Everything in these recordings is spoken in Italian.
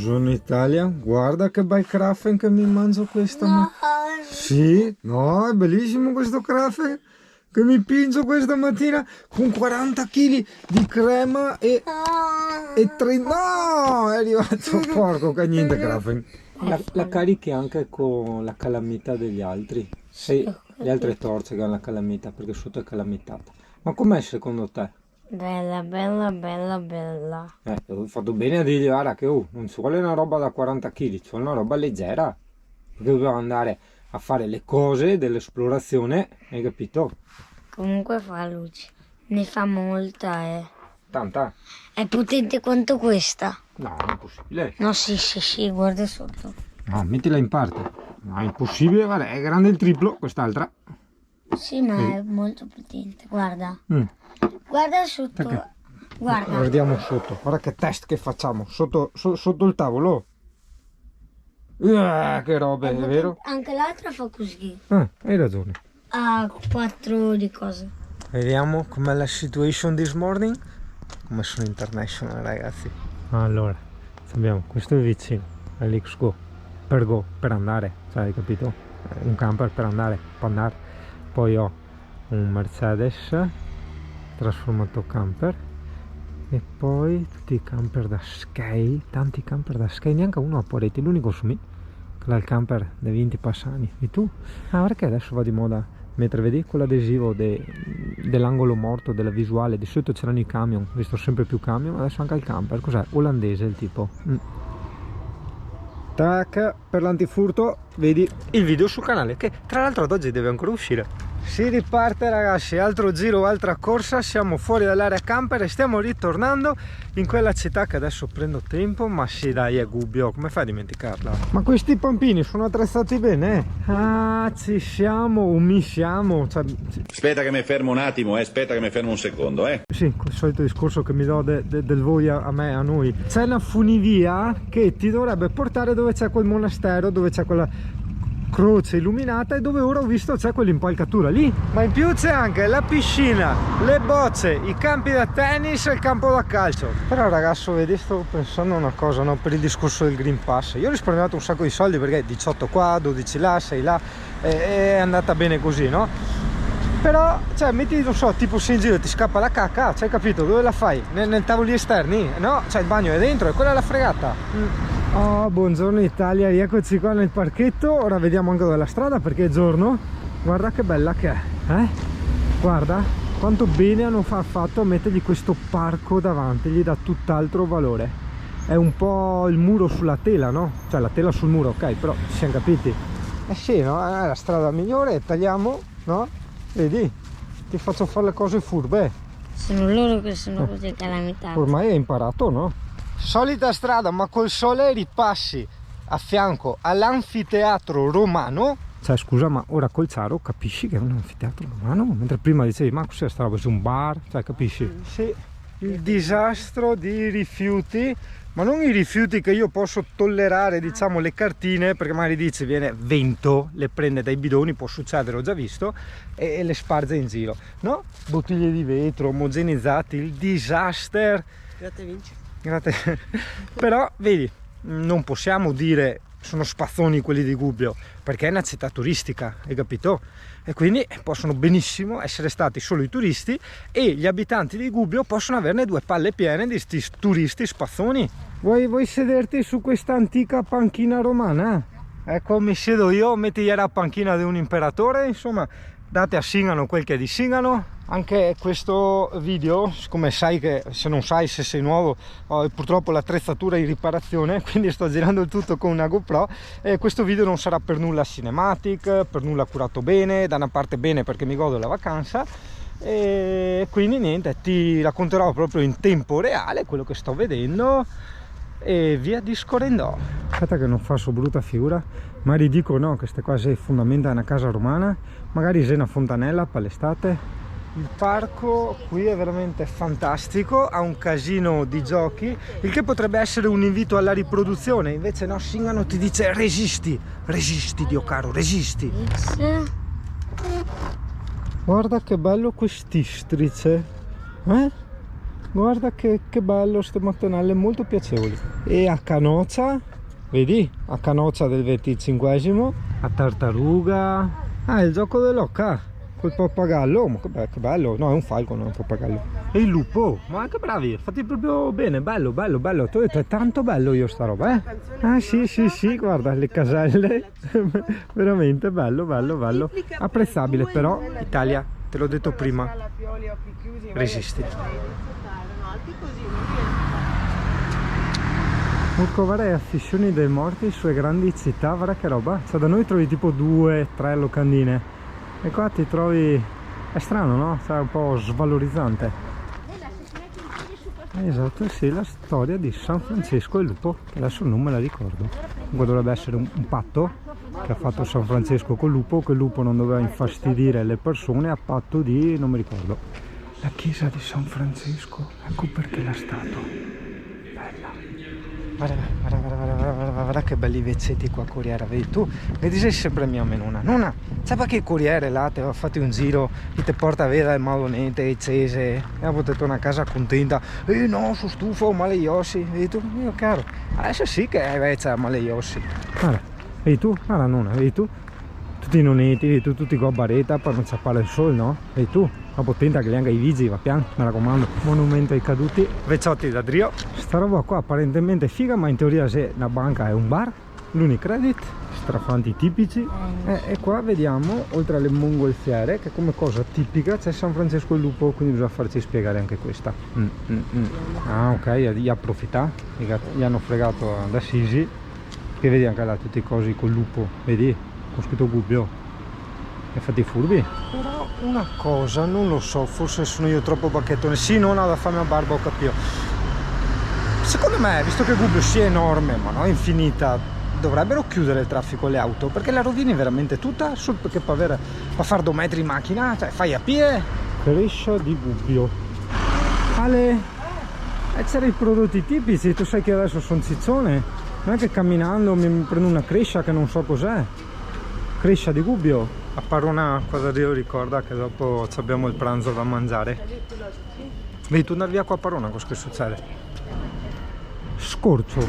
Buongiorno Italia, guarda che bel krafen che mi mangio questa mattina. Sì, no, è bellissimo questo krafen che mi pingio questa mattina con 40 kg di crema e 30... No, è arrivato porco che niente krafen. La carichi anche con la calamità degli altri. Sì, le altre torce che hanno la calamità perché sotto è calamitata. Ma com'è secondo te? Bella, bella, bella, bella. Ho fatto bene a dirgli, guarda che non ci vuole una roba da 40 kg, ci vuole una roba leggera. Perché dobbiamo andare a fare le cose dell'esplorazione, hai capito? Comunque fa luce. Ne fa molta, Tanta? È potente quanto questa? No, è impossibile. No, sì, guarda sotto. No, mettila in parte. No, è impossibile, guarda, è grande il triplo, quest'altra. Sì, ma è molto potente, guarda. Mm. Guarda sotto. Perché? Guarda. Guardiamo sotto, guarda che test che facciamo, sotto il tavolo. Che robe, è vero? Anche l'altra fa così. Hai ragione. Ha 4 di cose. Vediamo com'è la situation this morning. Come sono international, ragazzi. Allora, abbiamo questo è vicino all'X-Go per andare, cioè, hai capito? Un camper per andare, può andare. Poi ho un Mercedes trasformato camper e poi tutti i camper da Sky, tanti camper da Sky, neanche uno a Poretti, l'unico su me che ha il camper dei 20 passani. E tu? Perché adesso va di moda mettere, vedi, quell'adesivo dell'angolo morto, della visuale, di solito c'erano i camion, visto sempre più camion, adesso anche il camper, cos'è? Olandese il tipo. Tac, per l'antifurto vedi il video sul canale che tra l'altro ad oggi deve ancora uscire. Si riparte ragazzi, altro giro, altra corsa, siamo fuori dall'area camper e stiamo ritornando in quella città che adesso prendo tempo, ma sì dai è Gubbio, come fai a dimenticarla? Ma questi pompini sono attrezzati bene? Ci siamo, mi siamo, cioè... Aspetta che mi fermo un attimo, aspetta che mi fermo un secondo, Sì, quel solito discorso che mi do del voi a me, a noi. C'è una funivia che ti dovrebbe portare dove c'è quel monastero, dove c'è quella croce illuminata e dove ora ho visto c'è quell'impalcatura lì, ma in più c'è anche la piscina, le bocce, i campi da tennis e il campo da calcio. Però ragazzo, vedi, sto pensando una cosa, no, per il discorso del Green Pass io ho risparmiato un sacco di soldi perché 18 qua, 12 là, 6 là, è andata bene così, no? Però, cioè, metti, non so, tipo sei in giro e ti scappa la cacca, cioè, capito? Dove la fai? Nel tavoli esterni? No, cioè il bagno è dentro e quella è la fregata. Oh, buongiorno Italia, rieccoci qua nel parchetto. Ora vediamo anche dalla strada perché è giorno. Guarda che bella che è, Guarda quanto bene hanno fatto a mettergli questo parco davanti, gli dà tutt'altro valore. È un po' il muro sulla tela, no? Cioè la tela sul muro, ok, però ci siamo capiti. Sì, no? È la strada migliore, tagliamo, no? Vedi? Ti faccio fare le cose furbe. Sono loro che sono così calamitati. Ormai hai imparato, no? Solita strada, ma col sole ripassi a fianco all'anfiteatro romano. Cioè scusa, ma ora col Ciaro capisci che è un anfiteatro romano? Mentre prima dicevi, ma cos'è sta roba? C'è un bar? Cioè capisci? Sì, il disastro di rifiuti, ma non i rifiuti che io posso tollerare, diciamo le cartine, perché magari dici viene vento, le prende dai bidoni, può succedere, ho già visto, e le sparge in giro. No? Bottiglie di vetro, omogenizzati, il disaster. Grazie Vinci. Grazie. Però vedi, non possiamo dire sono spazzoni quelli di Gubbio perché è una città turistica, hai capito? E quindi possono benissimo essere stati solo i turisti e gli abitanti di Gubbio possono averne due palle piene di sti turisti spazzoni. Vuoi sederti su questa antica panchina romana? Ecco, mi siedo io, metti la panchina di un imperatore, insomma, date a Singano quel che è di Singano. Anche questo video, come sai che se non sai, se sei nuovo, ho purtroppo l'attrezzatura in riparazione, quindi sto girando il tutto con una GoPro e questo video non sarà per nulla cinematic, per nulla curato bene, da una parte bene perché mi godo la vacanza e quindi niente, ti racconterò proprio in tempo reale quello che sto vedendo e via discorrendo. Aspetta che non faccio brutta figura, ma ridico no, queste cose fondamenta una casa romana, magari c'è una fontanella per l'estate. Il parco qui è veramente fantastico, ha un casino di giochi, il che potrebbe essere un invito alla riproduzione, invece no, Singano ti dice resisti, resisti Dio caro, resisti. Guarda che bello quest'istrice, Guarda che bello, queste mattonelle molto piacevoli. E a Canocia, vedi? A Canocia del 25esimo, a Tartaruga. Ah, il gioco dell'oca col pappagallo, ma che bello. No, è un falco, non è un pappagallo. E il lupo, ma che bravi, fatti proprio bene, bello. Ti ho detto, è tanto bello io sta roba, eh? Ah sì, guarda le caselle, veramente bello. Apprezzabile, però Italia, te l'ho detto prima, resisti. Murcovarei affissioni dei morti sulle grandi città, guarda che roba. Cioè da noi trovi tipo 2-3 locandine e qua ti trovi, è strano, no? Cioè un po' svalorizzante. Esatto, sì, la storia di San Francesco e il lupo, che adesso non me la ricordo. Comunque dovrebbe essere un patto che ha fatto San Francesco col lupo, che il lupo non doveva infastidire le persone, a patto di, non mi ricordo. La chiesa di San Francesco, ecco perché l'ha stato. Guarda che belli vezzetti qua Corriere, vedi tu? Vedi sei sempre mia nonna, sai perché il Corriere là ti aveva fatto un giro e ti porta a vedere il malonete accese e ha potuto tornare a casa contenta, no, sono stufo, ho male gli ossi, vedi tu? Mio caro, adesso sì che invece ha male gli ossi. Guarda, vedi tu? Guarda nonna, vedi tu? Tutti i nonetti, vedi tu, tutti con baretta per non ciappare il sole, no? Vedi tu? Ma potente che li anche i vigili, va piano, mi raccomando. Monumento ai caduti, Vecciotti da Drio. Sta roba qua apparentemente figa, ma in teoria se una banca è un bar, l'Unicredit, strafanti tipici. E qua vediamo, oltre alle mongolfiere, che come cosa tipica c'è San Francesco il lupo, quindi bisogna farci spiegare anche questa. Ah ok, gli approfitta, gli hanno fregato ad Assisi, che vedi anche là tutti i cosi col lupo, vedi? Con scritto Gubbio. E fatti furbi. Però una cosa, non lo so, forse sono io troppo bacchettone. Sì, non ho da farmi a barba, ho capito. Secondo me, visto che Gubbio sia enorme, ma non infinita, dovrebbero chiudere il traffico alle auto, perché la rovini veramente tutta, solo perché per fare 2 metri in macchina, cioè fai a piedi. Crescia di Gubbio. Ale, c'erano i prodotti tipici, tu sai che adesso sono ciccione, non è che camminando mi prendo una crescia che non so cos'è. Crescia di Gubbio. A Parona cosa Dio ricorda che dopo abbiamo il pranzo da mangiare. Vedi tu andare via qua a Parona, cosa che succede? Scorcio.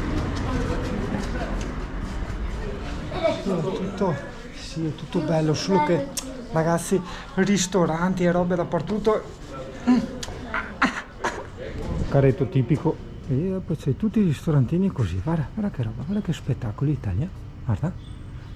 Sì, è tutto bello, solo che ragazzi, ristoranti e robe dappertutto. Caretto tipico. E poi c'hai tutti i ristorantini così, guarda che roba, guarda che spettacolo Italia, guarda.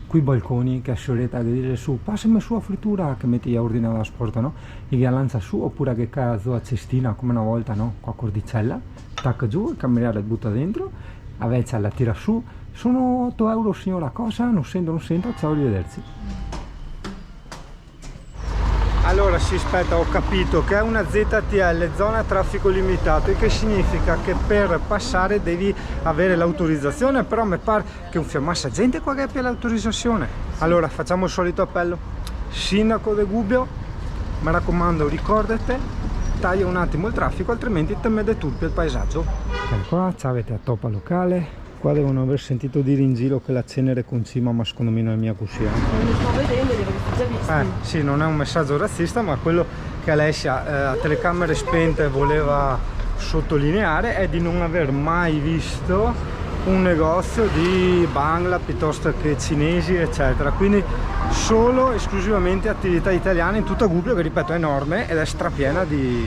Qui balconi che a solita che dire su, passami su a frittura, che metti a ordinare la sporta, no? E che lancia su, oppure che cazzo a cestina come una volta, no? Qua a cordicella, tacca giù, il cameriere butta dentro, a Vezza la tira su, sono 8 euro signora, cosa? Non sento, ciao, arrivederci. Allora si aspetta, ho capito che è una ZTL, zona a traffico limitato, e che significa che per passare devi avere l'autorizzazione, però mi pare che un fiammassa gente qua che abbia l'autorizzazione. Allora facciamo il solito appello, sindaco di Gubbio, mi raccomando ricordate, taglia un attimo il traffico, altrimenti te me deturpi il paesaggio. Ok, qua avete a Topa locale. Qua devono aver sentito dire in giro che la cenere con cima, ma secondo me non è mia cucina. Non li sto vedendo, li avete già visti. Sì, non è un messaggio razzista, ma quello che Alessia a telecamere spente voleva sottolineare è di non aver mai visto un negozio di Bangla piuttosto che cinesi, eccetera. Quindi solo esclusivamente attività italiane in tutta Gubbio, che ripeto è enorme ed è strapiena di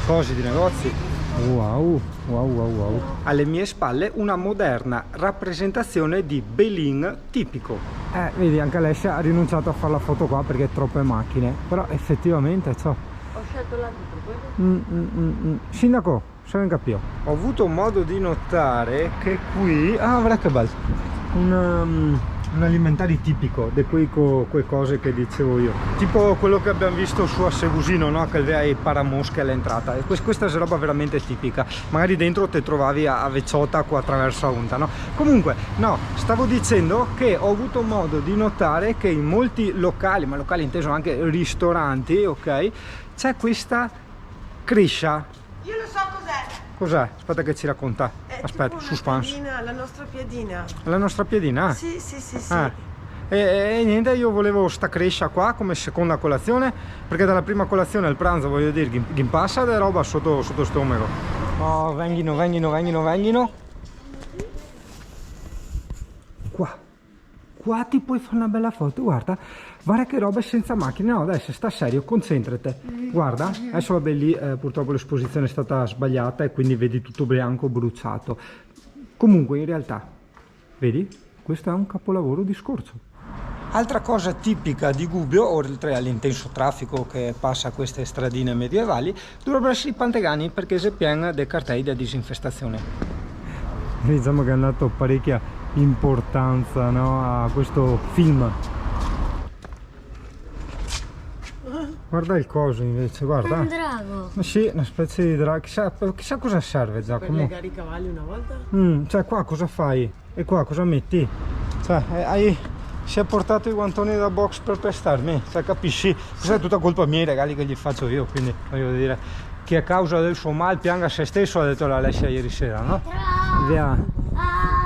cose, di negozi. Wow. Alle mie spalle una moderna rappresentazione di Belin tipico. Vedi, anche Alessia ha rinunciato a fare la foto qua perché troppe macchine, però effettivamente ciò. Ho scelto l'altro per quello. Sindaco, se non capito. Ho avuto modo di notare che qui, guarda che bello, un alimentari tipico di quelle cose che dicevo io, tipo quello che abbiamo visto su a Segusino, no? Che aveva i paramosche all'entrata, e questa è roba veramente tipica, magari dentro te trovavi a Vecchiota qua attraverso a Unta, no? Comunque no, stavo dicendo che ho avuto modo di notare che in molti locali, ma locali inteso anche ristoranti, ok, c'è questa crescia. Io lo so cos'è. Cos'è? Aspetta che ci racconta. Aspetta, suspense. Piadina, la nostra piadina. La nostra piadina? Sì. E niente, io volevo sta crescia qua come seconda colazione, perché dalla prima colazione al pranzo, voglio dire, chi passa da roba sotto stomaco. Oh, venghino. Qua ti puoi fare una bella foto, guarda che roba senza macchina. No, adesso sta serio, concentrate, guarda. Adesso vabbè, lì purtroppo l'esposizione è stata sbagliata e quindi vedi tutto bianco bruciato. Comunque in realtà, vedi, questo è un capolavoro di scorcio. Altra cosa tipica di Gubbio, oltre all'intenso traffico che passa a queste stradine medievali, dovrebbero essere i pantegani, perché si piena dei cartelli di disinfestazione. Diciamo che è andato parecchia importanza, no, a questo film. Guarda il coso invece, guarda. Un drago. Ma sì, una specie di drago. Chissà cosa serve, Giacomo. Per legare i cavalli una volta? Cioè qua cosa fai? E qua cosa metti? Cioè, si è portato i guantoni da box per pestarmi, cioè capisci? Questa è tutta colpa mia, i regali che gli faccio io, quindi voglio dire, chi a causa del suo mal pianga se stesso, ha detto la Alessia ieri sera, no? Via.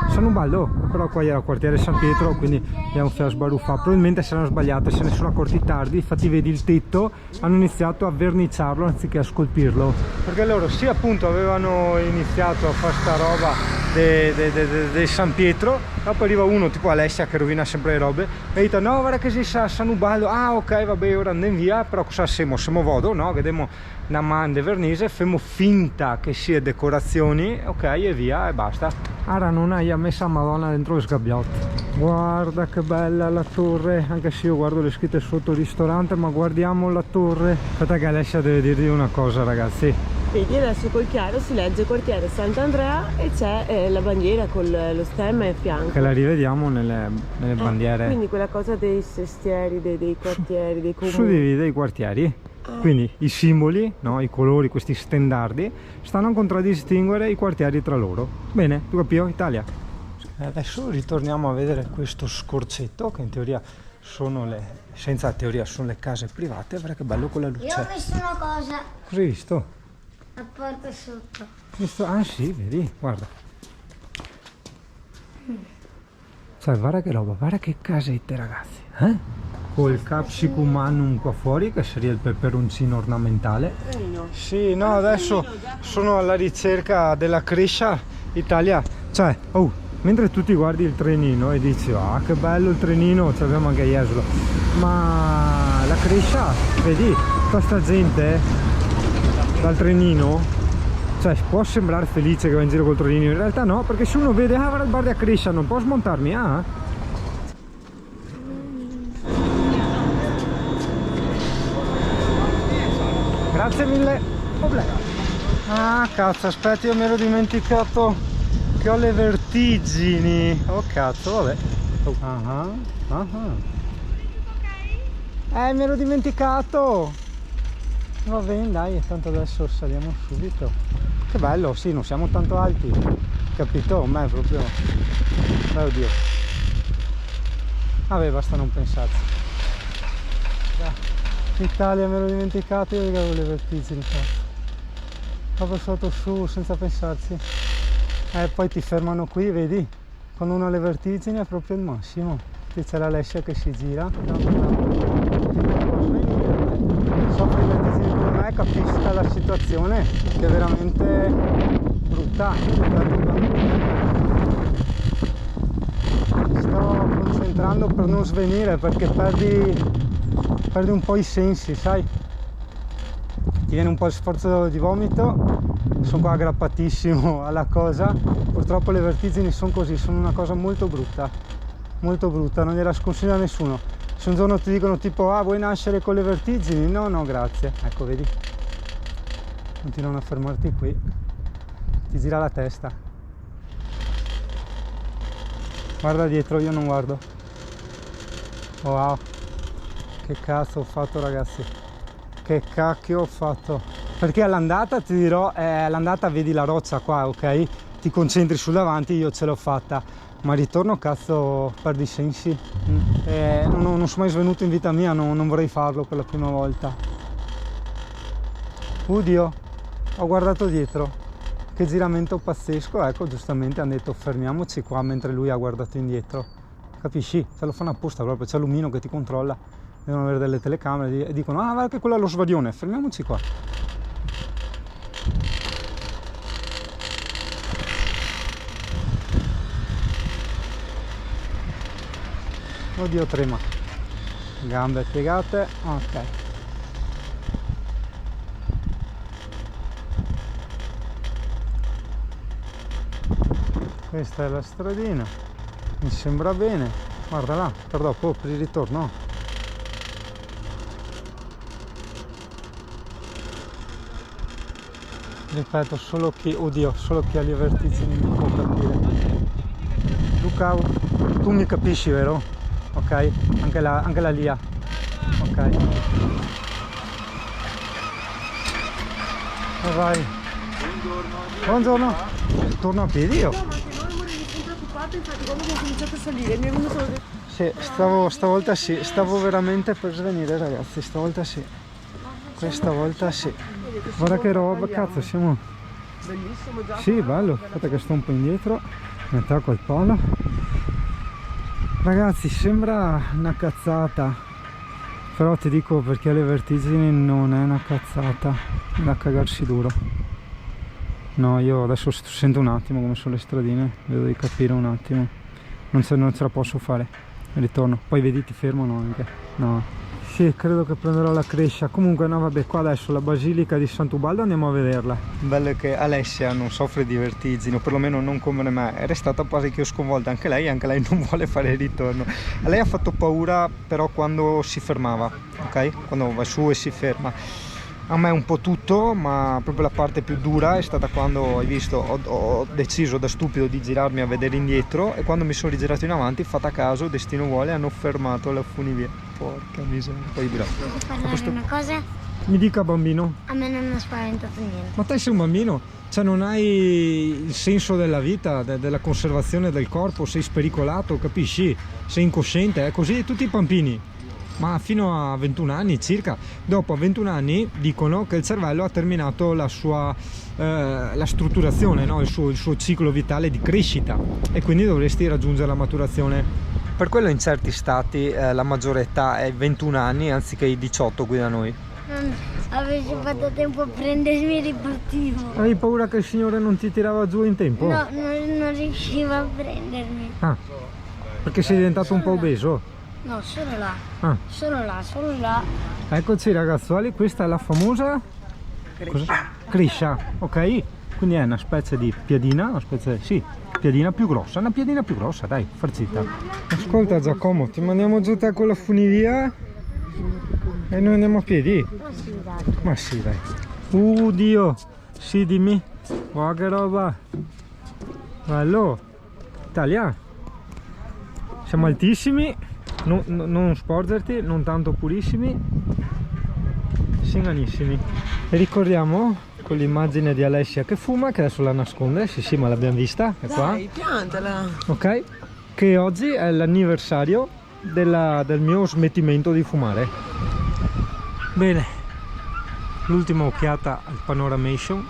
Sono un ballo, però qua era quartiere San Pietro, quindi abbiamo fatto sbaruffare. Probabilmente si erano sbagliate, se ne sono accorti tardi. Infatti vedi il tetto, hanno iniziato a verniciarlo anziché a scolpirlo, perché loro sì, appunto, avevano iniziato a fare sta roba di San Pietro. Dopo arriva uno tipo Alessia che rovina sempre le robe e dice no, guarda che si sa, San Ubaldo. Ah, ok, vabbè, ora andiamo via, però cosa siamo vado, no? Vediamo una man de vernise, femo finta che sia decorazioni, ok, e via, e basta. Ora non hai messa Madonna dentro le sgabbiotte. Guarda che bella la torre, anche se io guardo le scritte sotto il ristorante, ma guardiamo la torre. Aspetta che Alessia deve dirvi una cosa, ragazzi. Vedi, adesso col chiaro si legge quartiere Sant'Andrea e c'è la bandiera con lo stemma a fianco. Che la rivediamo nelle bandiere. Quindi quella cosa dei sestieri, dei quartieri, dei comuni. Suddivide i quartieri. Quindi i simboli, no, i colori, questi stendardi, stanno a contraddistinguere i quartieri tra loro. Bene, tu capito? Italia. Adesso ritorniamo a vedere questo scorcetto, che in teoria sono senza teoria sono le case private. Guarda che bello con la luce. Io ho visto una cosa. Cosa hai visto? La porta sotto. Ah sì, vedi, guarda. Cioè, guarda che roba, guarda che casette, ragazzi. Col capsicum annum qua fuori, che sarebbe il peperoncino ornamentale. Sì, no, adesso sono alla ricerca della crescia Italia. Cioè, mentre tu ti guardi il trenino e dici ah che bello il trenino, cioè abbiamo anche Jesolo, ma la crescia, vedi, questa gente dal trenino, cioè può sembrare felice che va in giro col trenino, in realtà no, perché se uno vede guarda il bar di crescia, non può smontarmi, Grazie mille. Ah cazzo, aspetta, io mi ero dimenticato che ho le vertigini. Oh cazzo, vabbè. Mi ero dimenticato. Va bene, dai, tanto adesso saliamo subito. Che bello, sì, non siamo tanto alti. Capito? A me proprio. Oddio. Vabbè, basta non pensarci. Italia, me l'ho dimenticato, io avevo le vertigini qua. Proprio sotto su, senza pensarci. Poi ti fermano qui, vedi? Quando uno ha le vertigini è proprio il massimo. Qui c'è l'Alessia che si gira. Soffre le vertigini come me, capisca la situazione, che è veramente brutta. Sto concentrando per non svenire, perché perdi un po' i sensi, sai? Ti viene un po' il sforzo di vomito, sono qua aggrappatissimo alla cosa. Purtroppo le vertigini sono così, sono una cosa molto brutta, non gliela sconsiglio a nessuno. Se un giorno ti dicono tipo vuoi nascere con le vertigini? No, grazie. Ecco, vedi? Continuano a fermarti qui, ti gira la testa. Guarda dietro, io non guardo. Wow, che cazzo ho fatto, ragazzi, che cacchio ho fatto. Perché all'andata ti dirò, all'andata vedi la roccia qua, ok, ti concentri sul davanti, io ce l'ho fatta, ma al ritorno cazzo perdi i sensi. Non sono mai svenuto in vita mia, non vorrei farlo per la prima volta. Oddio, ho guardato dietro, che giramento pazzesco. Ecco, giustamente hanno detto fermiamoci qua, mentre lui ha guardato indietro. capisci? Se lo fanno apposta proprio, c'è l'omino che ti controlla, devono avere delle telecamere e dicono ah guarda che quello è lo svadione, fermiamoci qua. Oddio, trema, gambe piegate, ok. Questa è la stradina, mi sembra bene, guarda là, per dopo, per il ritorno. Ripeto, solo chi, oddio, solo chi ha gli vertigini mi può capire. Luca, tu mi capisci, vero? Ok? Anche la Lia. Ok. E vai. Buongiorno. Torno a piedi io. Infatti quando abbiamo cominciato a salire mi è venuto... Sì, stavolta sì, stavo veramente per svenire ragazzi, stavolta sì. Questa volta sì. Guarda che roba, cazzo, siamo... Bellissimo già. Sì, bello, aspetta che sto un po' indietro, mi attacco al palo. Ragazzi, sembra una cazzata, però ti dico perché le vertigini non è una cazzata, è da cagarsi duro. No, io adesso sento un attimo come sono le stradine, vedo di capire un attimo, non ce la posso fare, ritorno, poi vedi ti fermano anche, no. Sì, credo che prenderò la Crescia. Comunque no, vabbè, qua adesso la basilica di Sant'Ubaldo andiamo a vederla. Bello che Alessia non soffre di vertigini, o perlomeno non come me, era stata parecchio sconvolta anche lei non vuole fare il ritorno. A lei ha fatto paura però quando si fermava, ok? Quando va su e si ferma. A me un po' tutto, ma proprio la parte più dura è stata quando, hai visto, ho deciso da stupido di girarmi a vedere indietro e quando mi sono rigirato in avanti, fatta caso, destino vuole, hanno fermato la funivia. Porca miseria. Poi dirò. Posso parlare una cosa? Mi dica bambino. A me non mi ha spaventato niente. Ma te sei un bambino? Cioè non hai il senso della vita, della conservazione del corpo, sei spericolato, capisci? Sei incosciente, è così tutti i bambini. Ma fino a 21 anni circa, dopo 21 anni dicono che il cervello ha terminato la sua la strutturazione, no? il suo ciclo vitale di crescita e quindi dovresti raggiungere la maturazione. Per quello in certi stati la maggiore età è 21 anni anziché i 18 qui da noi. Avessi fatto tempo a prendermi e ripartivo. Hai paura che il Signore non ti tirava giù in tempo? No, non riusciva a prendermi. Ah, perché sei diventato un po' obeso? No, solo là. Ah. Solo là. Eccoci ragazzuoli, questa è la famosa Crescia, ok? Quindi è una specie di piadina, una specie, sì, piadina più grossa, una piadina più grossa, dai, farcita. Ascolta Giacomo, ti mandiamo giù te con la funivia e noi andiamo a piedi? Ma sì, dai. Dio, sì, dimmi, guarda che roba, bello, Italia, siamo altissimi. Non sporgerti, non tanto purissimi, singanissimi. E ricordiamo con l'immagine di Alessia che fuma, che adesso la nasconde, sì ma l'abbiamo vista, è qua. Dai, piantala. Ok, che oggi è l'anniversario del mio smettimento di fumare. Bene, l'ultima occhiata al panoramation,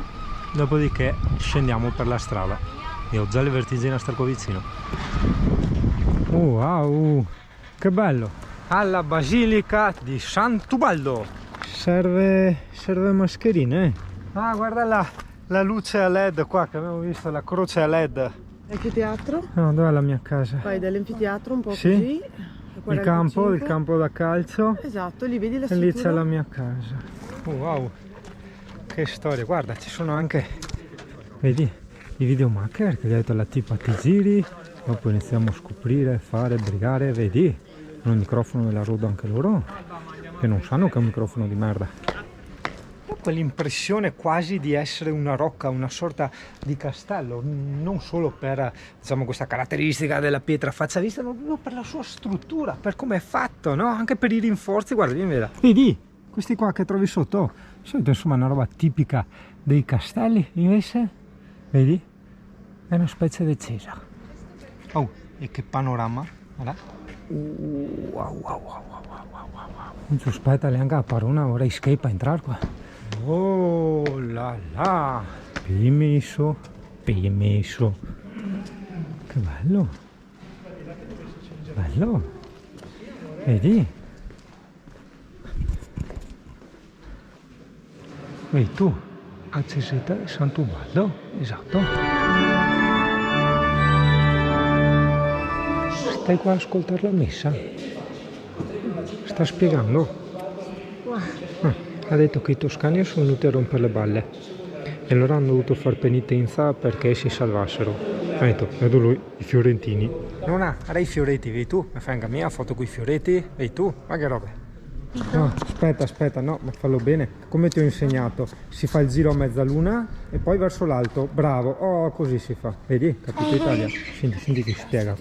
dopodiché scendiamo per la strada. E ho già le vertigini a star qua vicino. Wow! Che bello! Alla basilica di Sant'Ubaldo! Serve mascherine. Ah, guarda la luce a LED qua che abbiamo visto, la croce a LED. Anfiteatro? No, dov'è la mia casa? Vai dall'anfiteatro un po' Sì. così. Il campo da calcio. Esatto, lì vedi la E struttura. lì c'è la mia casa. Wow! Che storia! Guarda, ci sono anche, vedi, i videomaker che gli ha detto alla tipa ti giri, dopo iniziamo a scoprire, fare, brigare, vedi? Hanno il microfono della Rodo anche loro, che non sanno che è un microfono di merda. Ho quell'impressione quasi di essere una rocca, una sorta di castello, non solo per, diciamo, questa caratteristica della pietra faccia vista, ma proprio per la sua struttura, per come è fatto, no? Anche per i rinforzi, guarda, vieni vedere. Vedi, questi qua che trovi sotto, di solito insomma è una roba tipica dei castelli, invece, vedi? È una specie di chiesa. Oh, e che panorama, guarda. Wow. Non sospetta neanche la parola, ora escape a entrare qua. Oh là là, permesso. Che bello. Bello, vedi? Vedi tu, a Ceseta di Sant'Ubaldo, esatto. Stai qua a ascoltare la messa? Sta spiegando? Ha detto che i toscani sono venuti a rompere le balle e allora hanno dovuto far penitenza perché si salvassero. Ha detto, vedo lui, i fiorentini. Nonna, era i fioretti, vedi tu? Mi fai anche a mia foto con i fioretti, vedi tu? Ma che roba. No, aspetta, no, ma fallo bene. Come ti ho insegnato, si fa il giro a mezzaluna e poi verso l'alto. Bravo, oh, così si fa. Vedi? Capito Italia? Senti che spiega.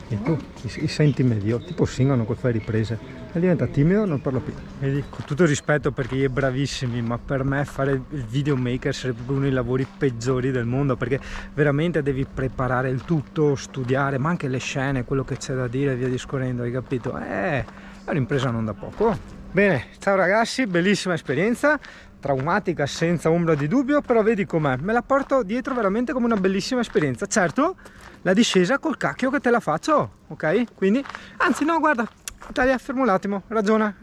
E tu, i senti meglio, tipo singano quel fai riprese. E diventa timido, non parla più. Vedi, con tutto il rispetto perché gli è bravissimi, ma per me fare il videomaker sarebbe uno dei lavori peggiori del mondo, perché veramente devi preparare il tutto, studiare, ma anche le scene, quello che c'è da dire e via discorrendo, hai capito? È un'impresa non da poco. Bene, ciao ragazzi, bellissima esperienza, traumatica senza ombra di dubbio, però vedi com'è, me la porto dietro veramente come una bellissima esperienza. Certo, la discesa col cacchio che te la faccio, ok? Quindi, anzi no, guarda, Italia, fermo un attimo, ragiona,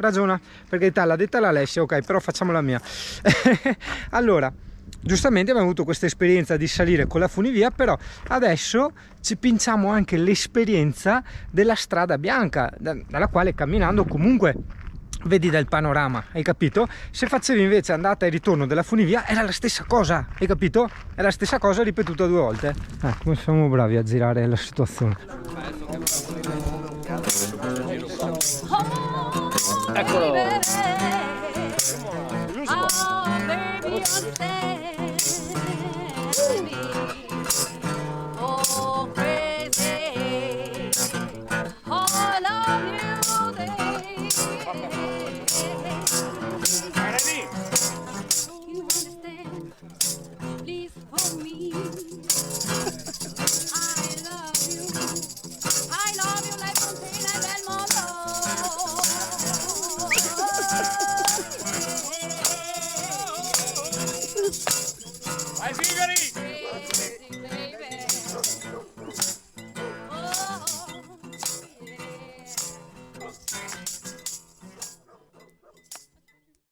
perché l'ha detta l'Alessia, ok, però facciamo la mia. Allora, giustamente abbiamo avuto questa esperienza di salire con la funivia, però adesso ci pinciamo anche l'esperienza della strada bianca, dalla quale camminando comunque vedi del panorama, hai capito? Se facevi invece andata e ritorno della funivia era la stessa cosa, hai capito? È la stessa cosa ripetuta 2 volte. Come siamo bravi a girare la situazione. Eccolo! Vai Sigari!